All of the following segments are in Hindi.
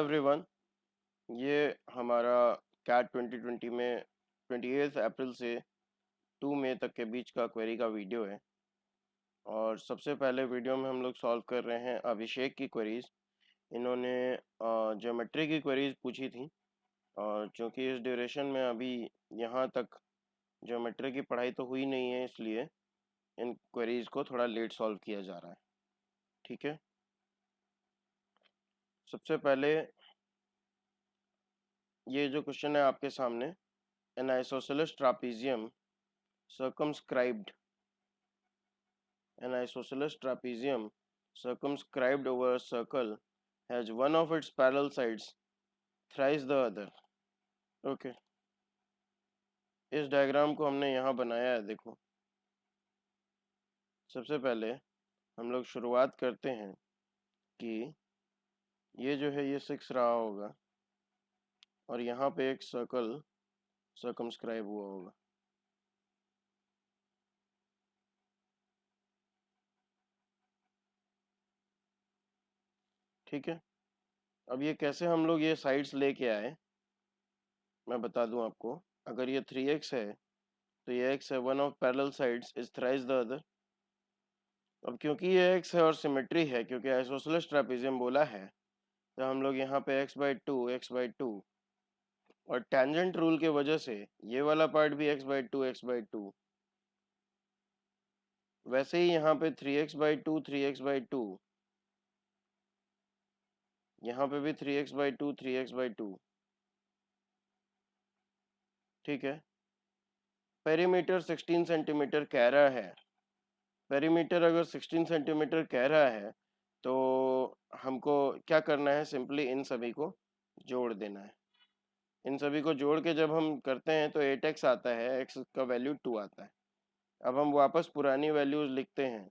एवरीवन, ये हमारा कैट 2020 में 28 अप्रैल से 2 मई तक के बीच का क्वेरी का वीडियो है। और सबसे पहले वीडियो में हम लोग सॉल्व कर रहे हैं अभिषेक की क्वेरीज। इन्होंने ज्योमेट्री की क्वेरीज पूछी थी, और चूँकि इस ड्यूरेशन में अभी यहाँ तक ज्योमेट्री की पढ़ाई तो हुई नहीं है, इसलिए इन क्वेरीज को थोड़ा लेट सॉल्व किया जा रहा है। ठीक है, सबसे पहले ये जो क्वेश्चन है आपके सामने, an isosceles trapezium circumscribed an isosceles trapezium circumscribed over a circle has one of its parallel sides thrice the other. Okay, इस डायग्राम को हमने यहाँ बनाया है। देखो, सबसे पहले हम लोग शुरुआत करते हैं कि ये जो है ये 6 रहा होगा, और यहाँ पे एक सर्कल सर्कमस्क्राइब हुआ होगा। ठीक है, अब ये कैसे हम लोग ये साइड्स लेके आए, मैं बता दूं आपको। अगर ये 3x है तो ये x है, one of parallel sides is thrice the other. अब क्योंकि ये x है और सिमेट्री है, क्योंकि आइसोसेलेस ट्रापेजियम बोला है, तो हम लोग यहाँ पे x/2 और टेंजेंट रूल के वजह से ये वाला पार्ट भी x/2 वैसे ही यहाँ पे 3x/2 यहाँ पे भी 3x/2 ठीक है। पेरीमीटर 16 सेंटीमीटर कह रहा है। पेरीमीटर अगर 16 सेंटीमीटर कह रहा है तो हमको क्या करना है, सिंपली इन सभी को जोड़ देना है। इन सभी को जोड़ के जब हम करते हैं तो 8x आता है, x का वैल्यू 2 आता है। अब हम वापस पुरानी वैल्यूज लिखते हैं,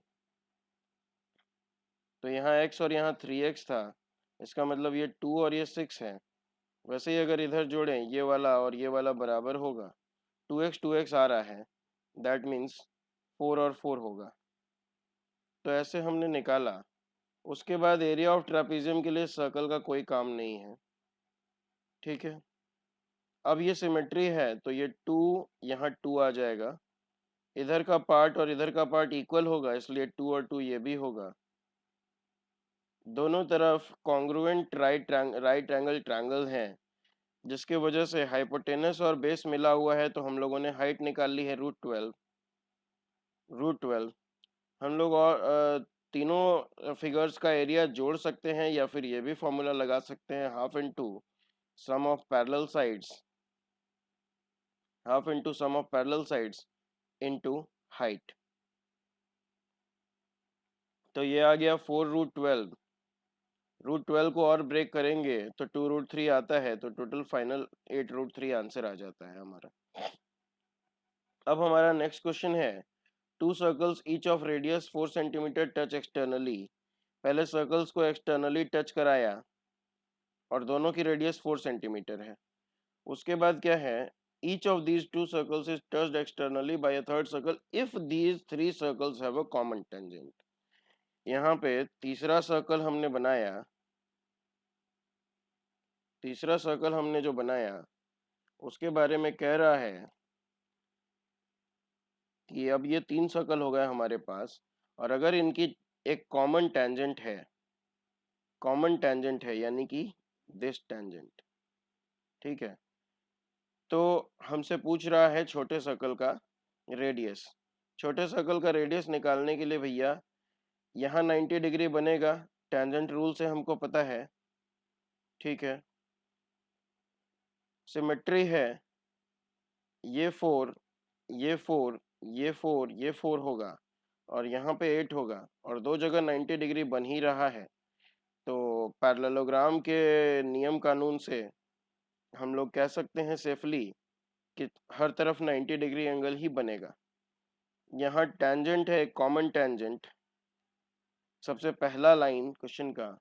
तो यहाँ x और यहाँ 3x था, इसका मतलब ये 2 और ये 6 है। वैसे ही अगर इधर जोड़ें, ये वाला और ये वाला बराबर होगा, 2x आ रहा है, दैट मीन्स 4 और 4 होगा। तो ऐसे हमने निकाला। उसके बाद एरिया ऑफ ट्रापेजियम के लिए सर्कल का कोई काम नहीं है। ठीक है, अब ये सिमेट्री है तो ये 2 यहाँ 2 आ जाएगा, इधर का पार्ट और इधर का पार्ट इक्वल होगा, इसलिए 2 और 2 ये भी होगा। दोनों तरफ कॉन्ग्रुएंट राइट एंगल ट्रायंगल हैं, जिसके वजह से हाइपोटेनस और बेस मिला हुआ है, तो हम लोगों ने हाइट निकाल ली है √12। हम लोग और तीनों फिगर्स का एरिया जोड़ सकते हैं, या फिर ये भी फॉर्मूला लगा सकते हैं, sum of parallel sides half into sum of parallel sides into height. तो ये आ गया 4√12। √12 को और ब्रेक करेंगे तो 2√3 आता है, तो टोटल फाइनल 8√3 आंसर आ जाता है हमारा। अब हमारा नेक्स्ट क्वेश्चन है, to circles each of radius 4 centimetre touch externally. पहले सर्कल्स को एक्सटर्नली टच कराया और दोनों की रेडियस 4 सेंटीमीटर है। उसके बाद क्या है, each of these two circles is touched externally by a third circle if these three circles have a common tangent. यहाँ पे तीसरा सर्कल हमने जो बनाया उसके बारे में कह रहा है कि अब ये 3 सर्कल हो गए हमारे पास, और अगर इनकी एक कॉमन टेंजेंट है यानी कि दिस टेंजेंट। ठीक है, तो हमसे पूछ रहा है छोटे सर्कल का रेडियस। छोटे सर्कल का रेडियस निकालने के लिए भैया यहाँ 90 डिग्री बनेगा, टेंजेंट रूल से हमको पता है। ठीक है, सिमेट्री है, ये 4 ये 4 ये 4 होगा, और यहाँ पे 8 होगा, और दो जगह 90 डिग्री बन ही रहा है। तो पैरेललोग्राम के नियम कानून से हम लोग कह सकते हैं सेफली कि हर तरफ 90 डिग्री एंगल ही बनेगा। यहाँ टेंजेंट है, कॉमन टेंजेंट। सबसे पहला लाइन क्वेश्चन का,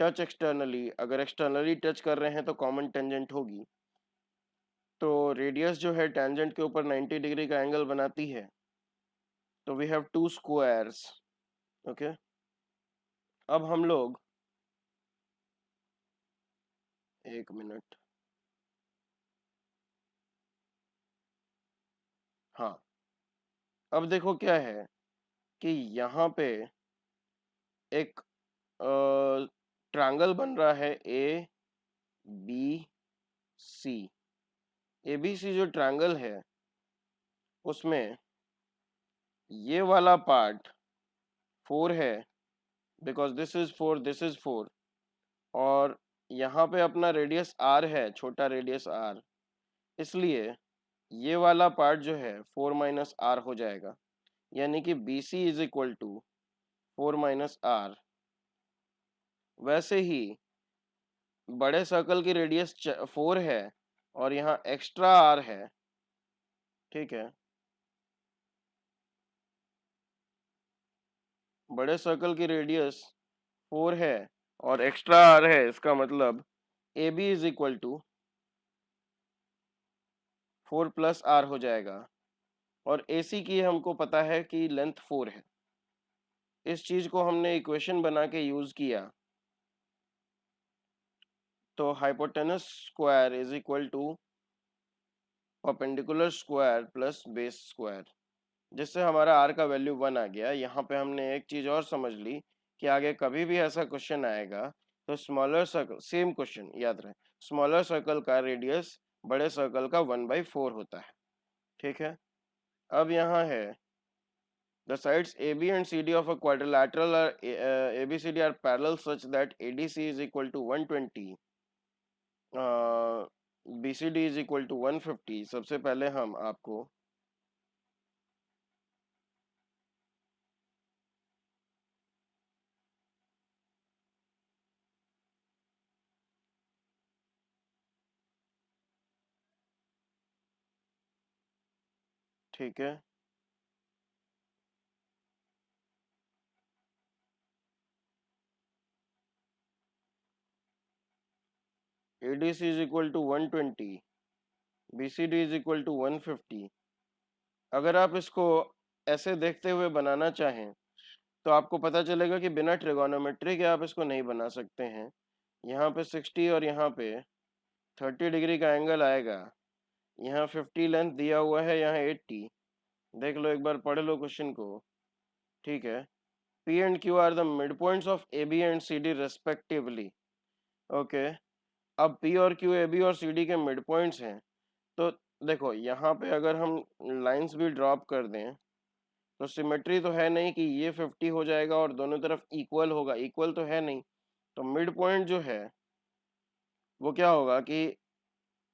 टच एक्सटर्नली, अगर एक्सटर्नली टच कर रहे हैं तो कॉमन टेंजेंट होगी। तो रेडियस जो है टेंजेंट के ऊपर 90 डिग्री का एंगल बनाती है, तो we have two squares. Okay, अब हम लोग एक मिनट। हाँ, अब देखो क्या है कि यहाँ पे एक ट्रायंगल बन रहा है A B C. A B C जो ट्रायंगल है उसमें ये वाला पार्ट 4 है, because this is 4, this is 4। और यहाँ पे अपना रेडियस आर है, छोटा रेडियस आर, इसलिए ये वाला पार्ट जो है 4 माइनस आर हो जाएगा, यानी कि B C is equal to 4 minus R. वैसे ही बड़े सर्कल की रेडियस 4 है और यहाँ एक्स्ट्रा आर है, ठीक है। बड़े सर्कल की रेडियस 4 है और एक्स्ट्रा आर है, इसका मतलब A B is equal to 4 plus R हो जाएगा। और ए सी की हमको पता है कि लेंथ 4 है। इस चीज को हमने इक्वेशन बना के यूज किया, तो hypotenuse square is equal to perpendicular square plus base square, जिससे हमारा आर का वैल्यू 1 आ गया। यहाँ पे हमने एक चीज और समझ ली कि आगे कभी भी ऐसा क्वेश्चन आएगा तो स्मॉलर सर्कल, सेम क्वेश्चन याद रहे, स्मॉलर सर्कल का रेडियस बड़े सर्कल का 1/4 होता है, ठीक है। अब यहाँ है the sides AB and CD of a quadrilateral are ABCD are parallel such that ADC is equal to 120, BCD is equal to 150। सबसे पहले हम आपको ठीक है, ADC is equal to 120, BCD is equal to 150। अगर आप इसको ऐसे देखते हुए बनाना चाहें तो आपको पता चलेगा कि बिना ट्रिगोनोमेट्री के आप इसको नहीं बना सकते हैं। यहाँ पे 60 और यहाँ पे 30 डिग्री का एंगल आएगा। यहाँ 50 लेंथ दिया हुआ है, यहाँ 80। देख लो एक बार, पढ़ लो क्वेश्चन को, ठीक है। P and Q are the midpoints of AB and CD respectively। Okay, अब P और Q AB और CD के मिड पॉइंट्स हैं। तो देखो यहाँ पे अगर हम लाइंस भी ड्रॉप कर दें तो सिमेट्री तो है नहीं कि ये 50 हो जाएगा और दोनों तरफ इक्वल होगा, इक्वल तो है नहीं। तो मिड पॉइंट जो है वो क्या होगा कि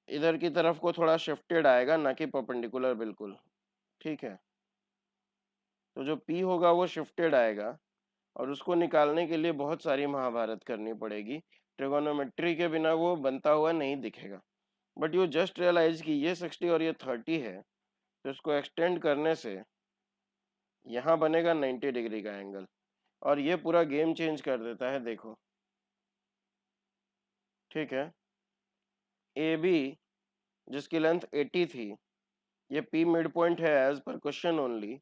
इधर की तरफ को थोड़ा शिफ्टेड आएगा, ना कि परपेंडिकुलर बिल्कुल, ठीक है। तो जो P होगा वो शिफ्टेड आएगा और उसको निकालने के लिए बहुत सारी महाभारत करनी पड़ेगी। ट्रिगोनोमेट्री के बिना वो बनता हुआ नहीं दिखेगा। बट यू जस्ट रियलाइज कि ये 60 और ये 30 है, तो इसको एक्सटेंड करने से यहाँ बनेगा 90 डिग्री का एंगल, और ये पूरा गेम चेंज कर देता है। देखो, ठीक है, ए बी जिसकी लेंथ 80 थी, ये पी मिड पॉइंट है एज पर क्वेश्चन ओनली,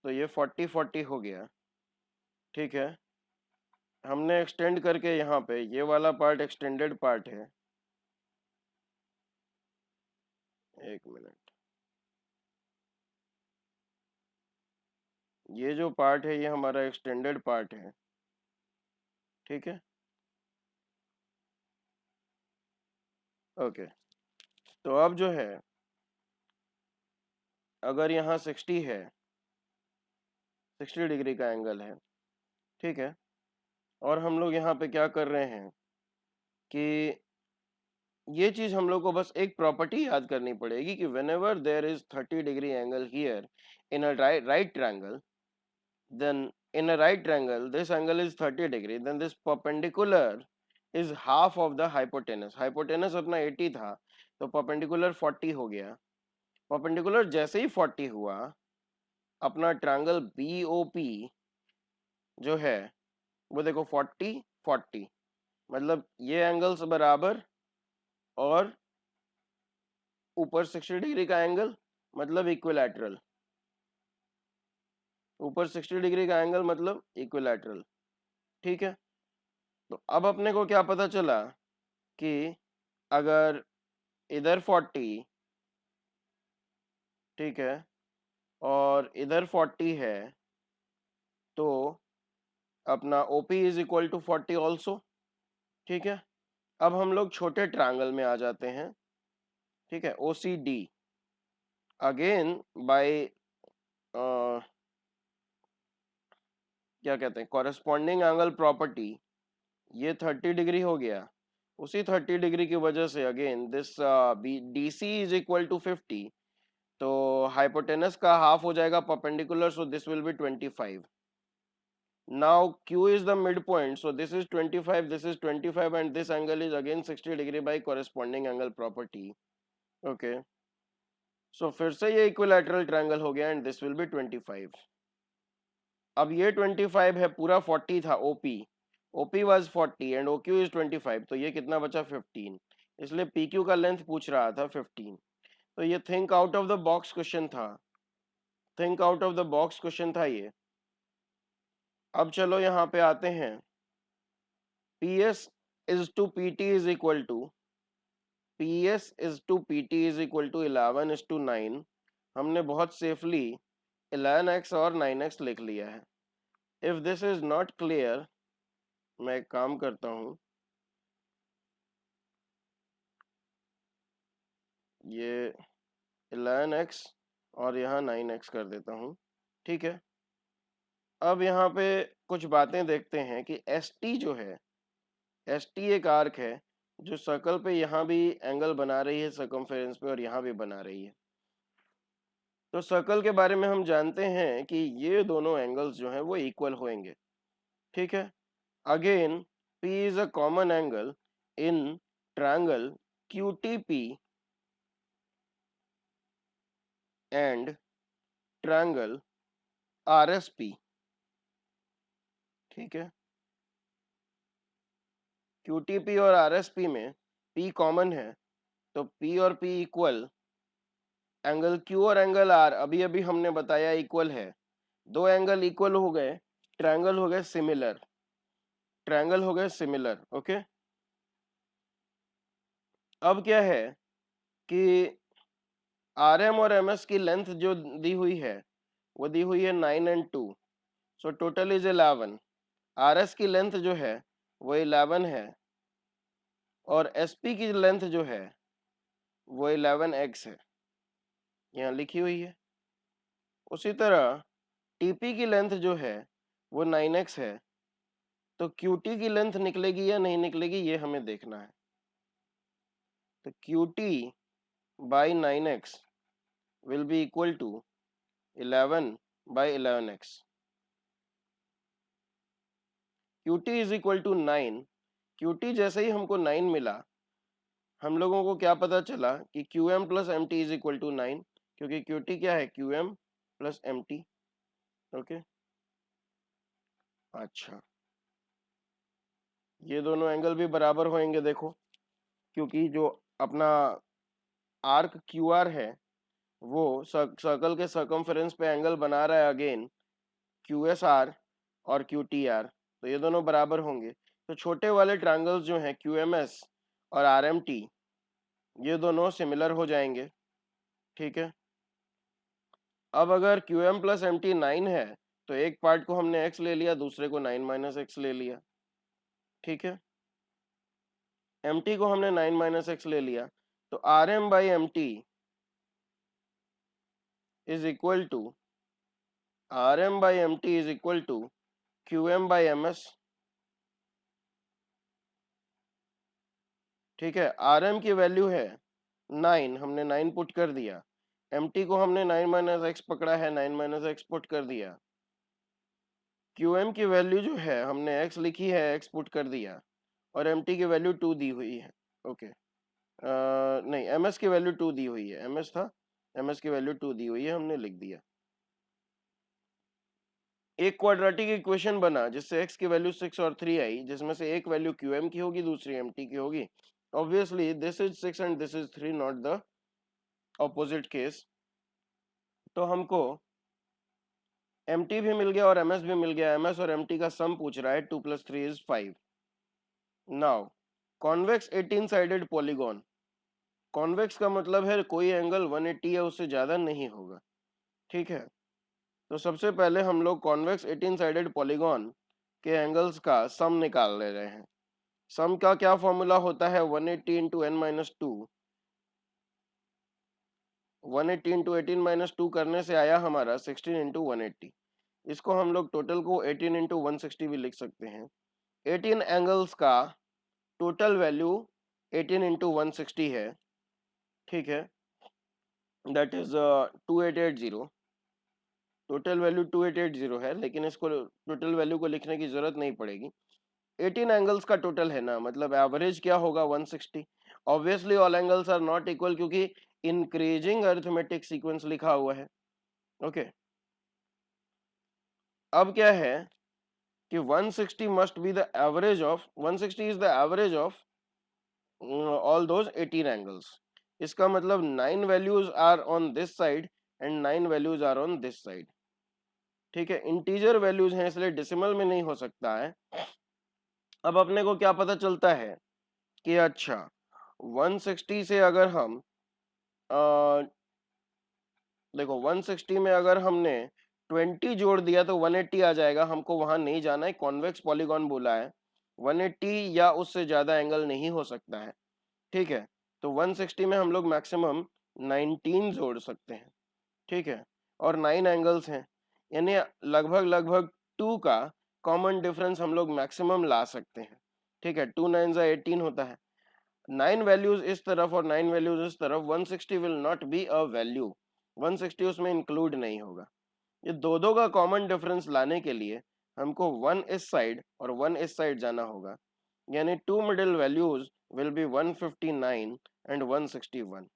तो ये 40-40 हो गया, ठीक है। हमने एक्सटेंड करके यहाँ पे ये वाला पार्ट एक्सटेंडेड पार्ट है। एक मिनट, ये जो पार्ट है ये हमारा एक्सटेंडेड पार्ट है, ठीक है। ओके, तो अब जो है, अगर यहाँ 60 है, 60 डिग्री का एंगल है, ठीक है। और हम लोग यहाँ पे क्या कर रहे हैं कि ये चीज हम लोग को बस एक प्रॉपर्टी याद करनी पड़ेगी कि whenever there is 30 degree angle here in a right triangle, then in a right triangle this angle is 30 degree, then this perpendicular is half of the hypotenuse। hypotenuse अपना 80 था, तो perpendicular 40 हो गया। perpendicular जैसे ही 40 हुआ, अपना ट्रायंगल BOP जो है वो देखो 40-40, मतलब ये एंगल्स बराबर, और ऊपर 60 डिग्री का एंगल मतलब इक्विलैटरल, ऊपर 60 डिग्री का एंगल मतलब इक्विलैटरल, ठीक है। तो अब अपने को क्या पता चला कि अगर इधर 40, ठीक है, और इधर 40 है, तो अपना OP is equal to 40 also. ठीक है, अब हम लोग छोटे ट्रायंगल में आ जाते हैं। ठीक है, OCD अगेन बाय क्या कहते हैं, कॉरेस्पॉन्डिंग एंगल प्रॉपर्टी, ये 30 डिग्री हो गया। उसी 30 डिग्री की वजह से again this DC is equal to 50, तो हाइपोटेनस का हाफ हो जाएगा perpendicular, so this will be 25। Now Q is the midpoint, so this is 25, this is 25, and this angle is again 60 degree by corresponding angle property. Okay, so फिर से ये equilateral triangle हो गया and this will be 25. अब ये 25 है, पूरा 40 था OP was 40 and OQ is 25, तो ये कितना बचा 15, इसलिए PQ का लेंथ पूछ रहा था 15। तो ये think out of the box question था, think out of the box question था ये। अब चलो यहाँ पे आते हैं, PS is to PT is equal to PS is to PT is equal to 11 is to 9। हमने बहुत सेफली 11x और 9x लिख लिया है। If this is not clear, मैं एक काम करता हूँ, ये 11x और यहाँ 9x कर देता हूँ। ठीक है, अब यहाँ पे कुछ बातें देखते हैं कि ST जो है, ST एक आर्क है जो सर्कल पे यहाँ भी एंगल बना रही है सर्कमफेरेंस पे, और यहाँ भी बना रही है। तो सर्कल के बारे में हम जानते हैं कि ये दोनों एंगल्स जो हैं वो इक्वल होंगे। ठीक है, again P is a common angle in triangle QTP and triangle RSP। ठीक है, QTP और RSP में P कॉमन है, तो P और P इक्वल, एंगल Q और एंगल R अभी अभी हमने बताया इक्वल है। दो एंगल इक्वल हो गए, ट्रायंगल हो गए सिमिलर, ट्रायंगल हो गए सिमिलर। ओके, अब क्या है कि RM और MS की लेंथ जो दी हुई है वो दी हुई है 9 and 2, so total is 11। RS की लेंथ जो है वो 11 है, और SP की लेंथ जो है वो 11x है, यहाँ लिखी हुई है। उसी तरह TP की लेंथ जो है वो 9x है, तो QT की लेंथ निकलेगी या नहीं निकलेगी ये हमें देखना है। तो QT by 9x will be equal to 11 by 11x। QT is equal to 9। QT जैसे ही हमको 9 मिला, हम लोगों को क्या पता चला कि QM plus M T is equal to 9, क्योंकि QT क्या है, QM plus M T. Okay, अच्छा, ये दोनों एंगल भी बराबर होंगे देखो, क्योंकि जो अपना आर्क QR है वो सर्कल के सर्कमफेरेंस पे एंगल बना रहा है अगेन QSR और QTR, तो ये दोनों बराबर होंगे। तो छोटे वाले ट्रायंगल्स जो हैं QMS और RMT, ये दोनों सिमिलर हो जाएंगे। ठीक है, अब अगर QM प्लस एम टी 9 है, तो एक पार्ट को हमने x ले लिया, दूसरे को 9 माइनस एक्स ले लिया। ठीक है, एम टी को हमने 9 माइनस एक्स ले लिया, तो R M by M T is equal to, R M by M T is equal to Q M by M S. ठीक है, आर एम की वैल्यू है 9, हमने 9 पुट कर दिया, एम टी को हमने 9 माइनस एक्स पकड़ा है, 9 माइनस एक्स पुट कर दिया, क्यू एम की वैल्यू जो है हमने x लिखी है, x पुट कर दिया, और एम टी की वैल्यू 2 दी हुई है। ओके, नहीं, एम एस की वैल्यू 2 दी हुई है, एम एस था, एम एस की वैल्यू 2 दी हुई है, हमने लिख दिया। एक क्वाड्रेटिक इक्वेशन बना जिससे x की वैल्यू 6 और 3 आई, जिसमें से एक वैल्यू QM की होगी, दूसरी MT की होगी। Obviously this is 6 and this is 3, not the opposite case. तो हमको MT भी मिल गया और MS भी मिल गया। MS और MT का सम पूछ रहा है, 2 + 3 = 5। Now convex 18 sided polygon, convex का मतलब है कोई एंगल 180 या उससे ज्यादा नहीं होगा, ठीक है। तो सबसे पहले हम लोग कॉन्वेक्स 18 साइडेड पॉलीगॉन के एंगल्स का सम निकाल ले रहे हैं। सम का क्या फॉर्मूला होता है, 180 into N minus two, 180 into 18 - 2 करने से आया हमारा 16 इंटू 180। इसको हम लोग टोटल को 18 इंटू 160 भी लिख सकते हैं। 18 एंगल्स का टोटल वैल्यू 18 इंटू 160 है, ठीक है, दैट इज 2880। टोटल वैल्यू 2880 है, लेकिन इसको टोटल वैल्यू को लिखने की जरूरत नहीं पड़ेगी। 18 एंगल्स का टोटल है ना, मतलब एवरेज क्या होगा 160। Obviously all angles are not equal, क्योंकि इंक्रीजिंग अरिथमेटिक सीक्वेंस लिखा हुआ है, ओके। अब क्या है कि 160 must be the average of 160 is the average of all those 18 angles. इसका मतलब 9 values are on this side and 9 values are on this side, ठीक है। इंटीजर वैल्यूज हैं इसलिए डेसिमल में नहीं हो सकता है। अब अपने को क्या पता चलता है कि अच्छा 160 से अगर हम देखो 160 में अगर हमने 20 जोड़ दिया तो 180 आ जाएगा। हमको वहां नहीं जाना है, कॉन्वेक्स पॉलीगॉन बोला है, 180 या उससे ज्यादा एंगल नहीं हो सकता है, ठीक है। तो 160 में हम लोग मैक्सिमम 19 जोड़ सकते हैं, ठीक है, और 9 एंगल्स हैं, यानी लगभग लगभग 2 का कॉमन डिफरेंस हम लोग मैक्सिमम ला सकते हैं, ठीक है। 2 9 18 होता है, 9 वैल्यूज इस तरफ और 9 वैल्यूज इस तरफ, 160 will not be a value, 160 उसमें इंक्लूड नहीं होगा। ये दो का कॉमन डिफरेंस लाने के लिए हमको 1 इस साइड और 1 इस साइड जाना होगा, यानी two middle values will be 159 and 161,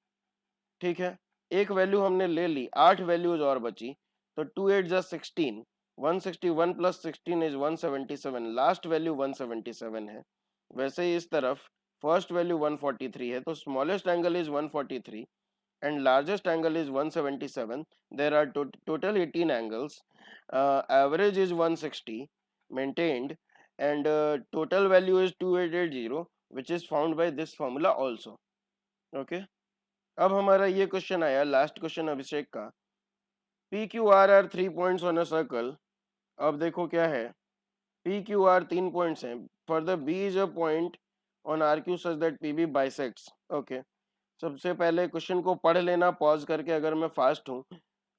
ठीक है। एक वैल्यू हमने ले ली, 8 वैल्यूज और बची, तो 2 8 जा 16, 161 प्लस 16 इज 177, लास्ट वैल्यू 177 है। वैसे ही इस तरफ फर्स्ट वैल्यू 143 है, तो smallest angle is 143 and largest angle is 177. There are total 18 angles. Average is 160 maintained, and total value is 2880, which is found by this formula also. Okay. अब हमारा ये क्वेश्चन आया, लास्ट क्वेश्चन अभिषेक का, P Q R 3 points on a circle. अब देखो क्या है, पी क्यू आर 3 पॉइंट्स हैं, further B is a point on R Q such that P B bisects, okay. सबसे पहले क्वेश्चन को पढ़ लेना पॉज करके अगर मैं फास्ट हूँ।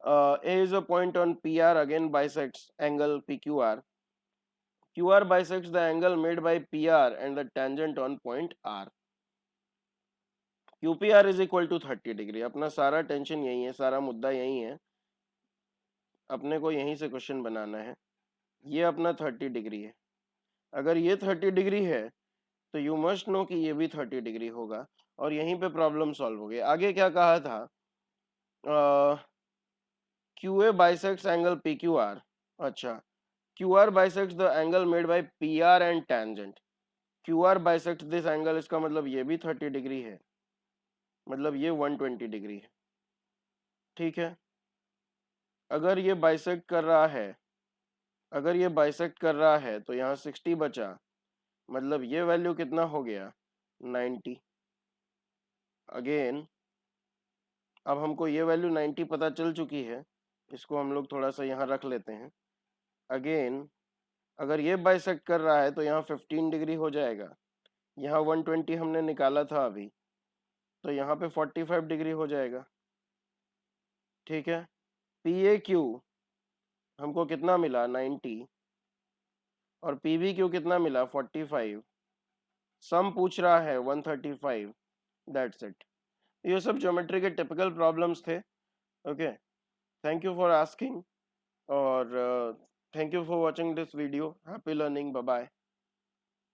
A is a point on PR, again bisects angle PQR. QR bisects the angle made by PR and the tangent on point R. QPR is equal to 30 degree. अपना सारा टेंशन यही है, सारा मुद्दा यही है, अपने को यहीं से क्वेश्चन बनाना है। ये अपना 30 डिग्री है, अगर ये 30 डिग्री है तो यू मस्ट नो कि ये भी 30 डिग्री होगा, और यहीं पे प्रॉब्लम सॉल्व हो गई। आगे क्या कहा था, QA bisects angle PQR, अच्छा, QR bisects the angle made by PR and tangent. QR bisects this angle, इसका मतलब ये भी 30 डिग्री है, मतलब ये 120 डिग्री है, ठीक है। अगर ये बाइसेक्ट कर रहा है, अगर ये बाइसेक्ट कर रहा है तो यहाँ 60 बचा, मतलब ये वैल्यू कितना हो गया 90। अगेन अब हमको ये वैल्यू 90 पता चल चुकी है, इसको हम लोग थोड़ा सा यहाँ रख लेते हैं। अगेन अगर ये बाइसेक्ट कर रहा है तो यहाँ 15 डिग्री हो जाएगा, यहाँ 120 हमने निकाला था अभी, तो यहाँ पे 45 डिग्री हो जाएगा, ठीक है। पी ए क्यू हमको कितना मिला 90, और पी बी क्यू कितना मिला 45, सम पूछ रहा है 135, दैट्स इट। ये सब ज्योमेट्री के टिपिकल प्रॉब्लम्स थे, okay. Thank you for asking, और thank you for watching this video. Happy learning, bye bye.